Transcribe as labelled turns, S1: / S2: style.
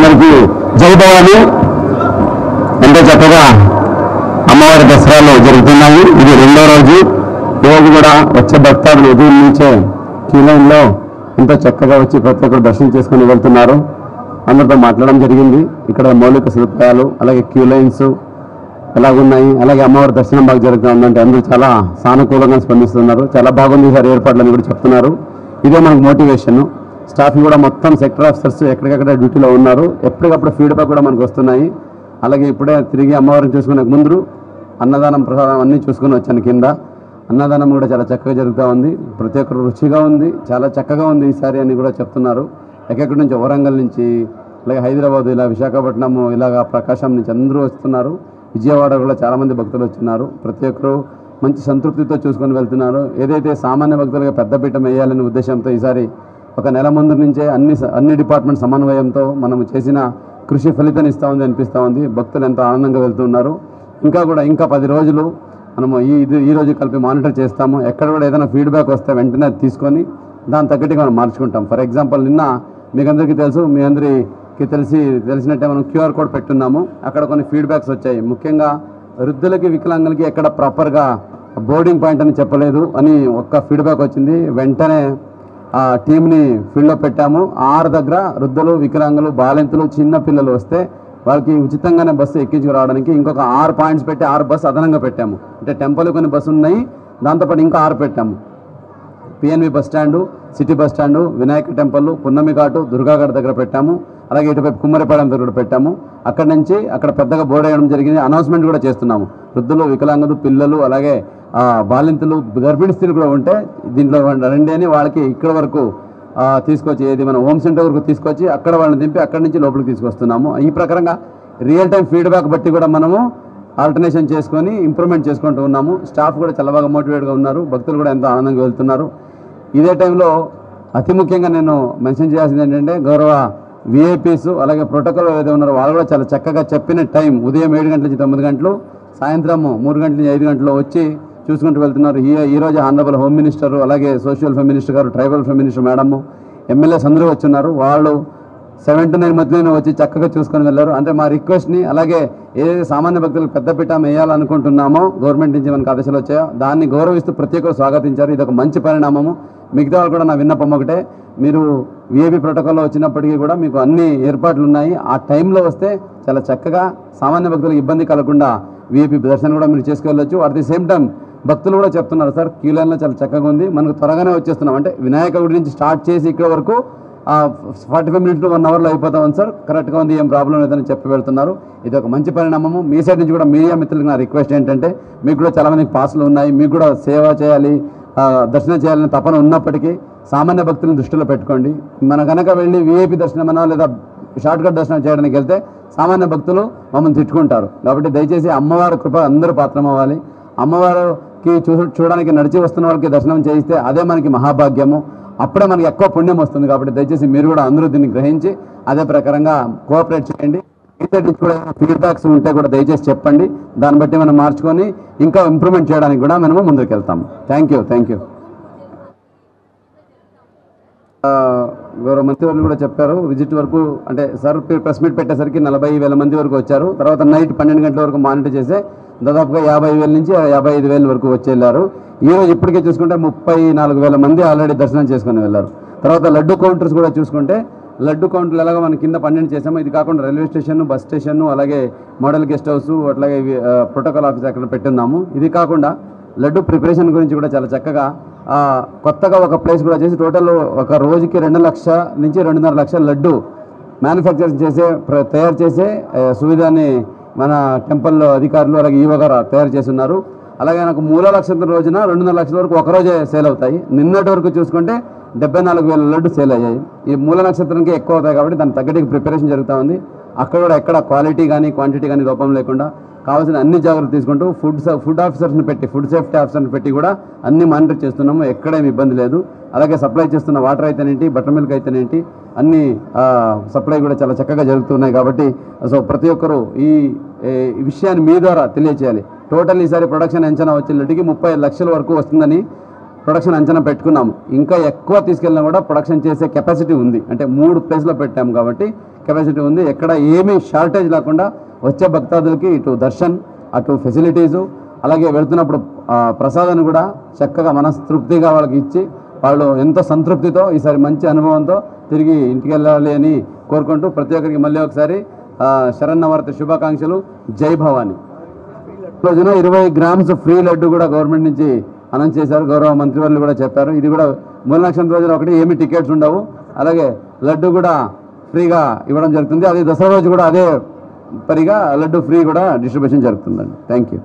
S1: భక్తులందరికీ జై భవాని. ఎంతో చక్కగా అమ్మవారి దసరాలు జరుగుతున్నాయి. ఇది రెండో రోజు. ఈరోజు కూడా వచ్చే భక్తులు ఉదయం నుంచే క్యూ లైన్లో ఎంతో చక్కగా వచ్చి ప్రతి ఒక్కరు దర్శనం చేసుకుని వెళ్తున్నారు. అందరితో మాట్లాడడం జరిగింది. ఇక్కడ మౌలిక సదుపాయాలు అలాగే క్యూ లైన్స్ ఎలాగున్నాయి, అలాగే అమ్మవారి దర్శనం బాగా జరుగుతూ ఉందంటే అందరూ చాలా సానుకూలంగా స్పందిస్తున్నారు. చాలా బాగుంది సార్ ఏర్పాట్లని కూడా చెప్తున్నారు. ఇదే మనకు మోటివేషన్. స్టాఫ్ కూడా మొత్తం సెక్టర్ ఆఫీసర్స్ ఎక్కడికక్కడ డ్యూటీలో ఉన్నారు. ఎప్పటికప్పుడు ఫీడ్బ్యాక్ కూడా మనకు వస్తున్నాయి. అలాగే ఇప్పుడే తిరిగి అమ్మవారిని చూసుకునే ముందు అన్నదానం ప్రసాదం అన్నీ చూసుకుని వచ్చాను. కింద అన్నదానం కూడా చాలా చక్కగా జరుగుతూ ఉంది. ప్రతి ఒక్కరు రుచిగా ఉంది, చాలా చక్కగా ఉంది ఈసారి అని కూడా చెప్తున్నారు. ఎక్కడి నుంచి వరంగల్ నుంచి అలాగే హైదరాబాద్ ఇలా విశాఖపట్నం ఇలాగా ప్రకాశం నుంచి అందరూ వస్తున్నారు. విజయవాడ కూడా చాలామంది భక్తులు వచ్చినారు. ప్రతి ఒక్కరు మంచి సంతృప్తితో చూసుకొని వెళ్తున్నారు. ఏదైతే సామాన్య భక్తులుగా పెద్దపీఠం వేయాలనే ఉద్దేశంతో ఈసారి ఒక నెల ముందు నుంచే అన్ని డిపార్ట్మెంట్ సమన్వయంతో మనం చేసిన కృషి ఫలితాన్ని ఇస్తూ ఉంది అనిపిస్తూ ఉంది. భక్తులు ఎంతో ఆనందంగా వెళ్తున్నారు. ఇంకా 10 రోజులు మనము ఈ రోజు కలిపి మానిటర్ చేస్తాము. ఎక్కడ కూడా ఏదైనా ఫీడ్బ్యాక్ వస్తే వెంటనే అది తీసుకొని దాని తగ్గట్టుగా మనం మార్చుకుంటాం. ఫర్ ఎగ్జాంపుల్ నిన్న మీకు అందరికీ తెలుసు, మీ అందరికీ తెలిసినట్టే మనం QR కోడ్ పెట్టున్నాము. అక్కడ కొన్ని ఫీడ్బ్యాక్స్ వచ్చాయి. ముఖ్యంగా వృద్ధులకి వికలాంగులకి ఎక్కడ ప్రాపర్గా బోర్డింగ్ పాయింట్ అని చెప్పలేదు అని ఒక్క ఫీడ్బ్యాక్ వచ్చింది. వెంటనే ఆ టీంని ఫీల్డ్లో పెట్టాము. 6 దగ్గర వృద్ధులు, వికలాంగులు, బాలింతలు, చిన్న పిల్లలు వస్తే వాళ్ళకి ఉచితంగానే బస్సు ఎక్కించుకురావడానికి ఇంకొక 6 పాయింట్స్ పెట్టి 6 బస్సు అదనంగా పెట్టాము. అంటే టెంపుల్ కొన్ని బస్సు ఉన్నాయి, దాంతోపాటు ఇంకా 6 పెట్టాము. PNV bus stand, city bus stand, Vinayaka temple, పున్నమి ఘాటు, దుర్గాఘాట్ దగ్గర పెట్టాము. అలాగే ఇటువైపు కుమ్మరిపాలెం దగ్గర పెట్టాము. అక్కడి నుంచి అక్కడ పెద్దగా బోర్డు వేయడం జరిగింది. అనౌన్స్మెంట్ కూడా చేస్తున్నాము. వృద్ధులు, వికలాంగులు, పిల్లలు, అలాగే బాలింతలు, గర్భిణీ స్త్రీలు కూడా ఉంటే దీంట్లో రండి అని వాళ్ళకి ఇక్కడ వరకు తీసుకొచ్చి ఏది మన హోమ్ సెంటర్ వరకు తీసుకొచ్చి అక్కడ వాళ్ళని దింపి అక్కడి నుంచి లోపలికి తీసుకొస్తున్నాము. ఈ ప్రకారంగా రియల్ టైం ఫీడ్బ్యాక్ బట్టి కూడా మనము ఆల్టర్నేషన్ చేసుకొని ఇంప్రూవ్మెంట్ చేసుకుంటూ ఉన్నాము. స్టాఫ్ కూడా చాలా బాగా మోటివేట్గా ఉన్నారు. భక్తులు కూడా ఎంతో ఆనందంగా వెళ్తున్నారు. ఇదే టైంలో అతి ముఖ్యంగా నేను మెన్షన్ చేయాల్సింది ఏంటంటే గౌరవ VIPs అలాగే ప్రోటోకాల్ ఏదైతే ఉన్నారో వాళ్ళు కూడా చాలా చక్కగా చెప్పిన టైం ఉదయం 7 గంటల నుంచి 9 గంటలు, సాయంత్రం 3 గంటల నుంచి 5 గంటలు వచ్చి చూసుకుంటూ వెళ్తున్నారు. ఈరోజు హానరబుల్ హోమ్ మినిస్టర్, అలాగే సోషల్ వెల్ఫేర్ మినిస్టర్ గారు, tribal welfare minister madam, MLAs అందరూ వచ్చున్నారు. వాళ్ళు 7 to 9 మధ్యలోనే వచ్చి చక్కగా చూసుకొని వెళ్ళారు. అంటే మా రిక్వెస్ట్ని అలాగే ఏదైతే సామాన్య భక్తులకు పెద్దపీఠం వేయాలనుకుంటున్నామో గవర్నమెంట్ నుంచి మనకు ఆదేశాలు వచ్చాయో దాన్ని గౌరవిస్తూ ప్రతి ఒక్కరు స్వాగతించారు. ఇది ఒక మంచి పరిణామము. మిగతా వాళ్ళు కూడా నా విన్నపం ఒకటే, మీరు VIP ప్రోటోకాల్లో వచ్చినప్పటికీ కూడా మీకు అన్ని ఏర్పాట్లు ఉన్నాయి. ఆ టైంలో వస్తే చాలా చక్కగా సామాన్య భక్తులకు ఇబ్బంది కలగకుండా VIP దర్శనం కూడా మీరు చేసుకెళ్ళొచ్చు. అట్ ది సేమ్ టైం భక్తులు కూడా చెప్తున్నారు, సార్ క్యూ లైన్లో చాలా చక్కగా ఉంది, మనకు త్వరగానే వచ్చేస్తున్నాం. అంటే వినాయక గుడి నుంచి స్టార్ట్ చేసి ఇక్కడ వరకు 45 minutes to 1 hourలో అయిపోతాం సార్, కరెక్ట్గా ఉంది, ఏం ప్రాబ్లం లేదని చెప్పి వెళ్తున్నారు. ఇది ఒక మంచి పరిణామము. మీ సైడ్ నుంచి కూడా మీడియా మిత్రులకు నా రిక్వెస్ట్ ఏంటంటే, మీకు కూడా చాలామందికి పాసులు ఉన్నాయి, మీకు కూడా సేవ చేయాలి, దర్శనం చేయాలని తపన ఉన్నప్పటికీ సామాన్య భక్తులను దృష్టిలో పెట్టుకోండి. మన కనుక వెళ్ళి VIP దర్శనమనో లేదా షార్ట్కట్ దర్శనం చేయడానికి వెళ్తే సామాన్య భక్తులు మమ్మల్ని తిట్టుకుంటారు. కాబట్టి దయచేసి అమ్మవారి కృప అందరూ పాత్రం అవ్వాలి. అమ్మవారికి చూడడానికి నడిచి వస్తున్న వాళ్ళకి దర్శనం చేయిస్తే అదే మనకి మహాభాగ్యము. అప్పుడే మనకి ఎక్కువ పుణ్యం వస్తుంది. కాబట్టి దయచేసి మీరు కూడా అందరూ దీన్ని గ్రహించి అదే ప్రకారంగా కోఆపరేట్ చేయండి. మిగతా నుంచి కూడా ఫీడ్బ్యాక్స్ ఉంటే కూడా దయచేసి చెప్పండి. దాన్ని బట్టి మనం మార్చుకొని ఇంకా ఇంప్రూవ్మెంట్ చేయడానికి కూడా మనము ముందుకు వెళ్తాము. Thank you. గౌరవ మంత్రివర్యులు కూడా చెప్పారు, విజిట్ వరకు అంటే సార్ ప్రెస్ మీట్ పెట్టేసరికి 40,000 మంది వరకు వచ్చారు. తర్వాత నైట్ 12 గంటల వరకు మానిటర్ చేస్తే దాదాపుగా 50,000 నుంచి 55,000 వరకు వచ్చి వెళ్ళారు. ఈరోజు ఇప్పటికే చూసుకుంటే 34,000 మంది ఆల్రెడీ దర్శనం చేసుకుని వెళ్ళారు. తర్వాత లడ్డు కౌంటర్స్ కూడా చూసుకుంటే లడ్డు కౌంటర్లు ఎలాగో మనం కింద 12 చేసాము. ఇది కాకుండా రైల్వే స్టేషన్, బస్ స్టేషన్, అలాగే మోడల్ గెస్ట్ హౌస్, అట్లాగే ప్రోటోకాల్ ఆఫీస్ అక్కడ పెట్టున్నాము. ఇది కాకుండా లడ్డు ప్రిపరేషన్ గురించి కూడా చాలా చక్కగా కొత్తగా ఒక ప్లేస్ కూడా చేసి టోటల్ ఒక రోజుకి 2 లక్షల నుంచి 2.5 లక్షల లడ్డు మ్యానుఫ్యాక్చర్ తయారు చేసే సువిధాన్ని మన టెంపుల్ అధికారులు అలాగే ఈవో గారు తయారు చేస్తున్నారు. అలాగే నాకు మూల నక్షత్రం రోజున 2.5 లక్షల వరకు ఒకరోజే సేల్ అవుతాయి. నిన్నటి వరకు చూసుకుంటే 74,000 లడ్డు సేల్ అయ్యాయి. ఈ మూల నక్షత్రానికి ఎక్కువ అవుతాయి కాబట్టి దాని తగ్గట్టుగా ప్రిపరేషన్ జరుగుతూ ఉంది. అక్కడ కూడా ఎక్కడ క్వాలిటీ కానీ క్వాంటిటీ కానీ లోపం లేకుండా కావాల్సిన అన్ని జాగ్రత్తలు తీసుకుంటూ ఫుడ్ ఆఫీసర్స్ని పెట్టి, ఫుడ్ సేఫ్టీ ఆఫీసర్ని పెట్టి కూడా అన్ని మానిటర్ చేస్తున్నాము. ఎక్కడేమి ఇబ్బంది లేదు. అలాగే సప్లై చేస్తున్న వాటర్ అయితేనేంటి, బటర్ మిల్క్ అయితేనేంటి అన్ని సప్లై కూడా చాలా చక్కగా జరుగుతున్నాయి. కాబట్టి ప్రతి ఒక్కరూ ఈ విషయాన్ని మీ ద్వారా తెలియచేయాలి. టోటల్ ఈసారి ప్రొడక్షన్ అంచనా వచ్చేటికి 30 లక్షల వరకు వస్తుందని ప్రొడక్షన్ అంచనా పెట్టుకున్నాము. ఇంకా ఎక్కువ తీసుకెళ్ళినా కూడా ప్రొడక్షన్ చేసే కెపాసిటీ ఉంది. అంటే 3 ప్లేస్లో పెట్టాము కాబట్టి కెపాసిటీ ఉంది. ఎక్కడ ఏమీ షార్టేజ్ లేకుండా వచ్చే భక్తాదులకి ఇటు దర్శన్ అటు ఫెసిలిటీసు అలాగే వెళుతున్నప్పుడు ప్రసాదాన్ని కూడా చక్కగా మనస్తృప్తిగా వాళ్ళకి ఇచ్చి వాళ్ళు ఎంతో సంతృప్తితో ఈసారి మంచి అనుభవంతో తిరిగి ఇంటికి వెళ్ళాలి అని కోరుకుంటూ ప్రతి ఒక్కరికి మళ్ళీ ఒకసారి శరన్నవరాత్రి శుభాకాంక్షలు. జై భవాని. రోజున 20 గ్రామ్స్ ఫ్రీ లడ్డు కూడా గవర్నమెంట్ నుంచి అనౌన్స్ చేశారు. గౌరవ మంత్రివర్యులు కూడా చెప్పారు. ఇది కూడా మూల నక్షత్రం రోజున ఒకటి ఏమీ టికెట్స్ ఉండవు. అలాగే లడ్డు కూడా ఫ్రీగా ఇవ్వడం జరుగుతుంది. అదే దసరా రోజు కూడా అదే పరిగా లడ్డు ఫ్రీ కూడా డిస్ట్రిబ్యూషన్ జరుగుతుందండి. Thank you.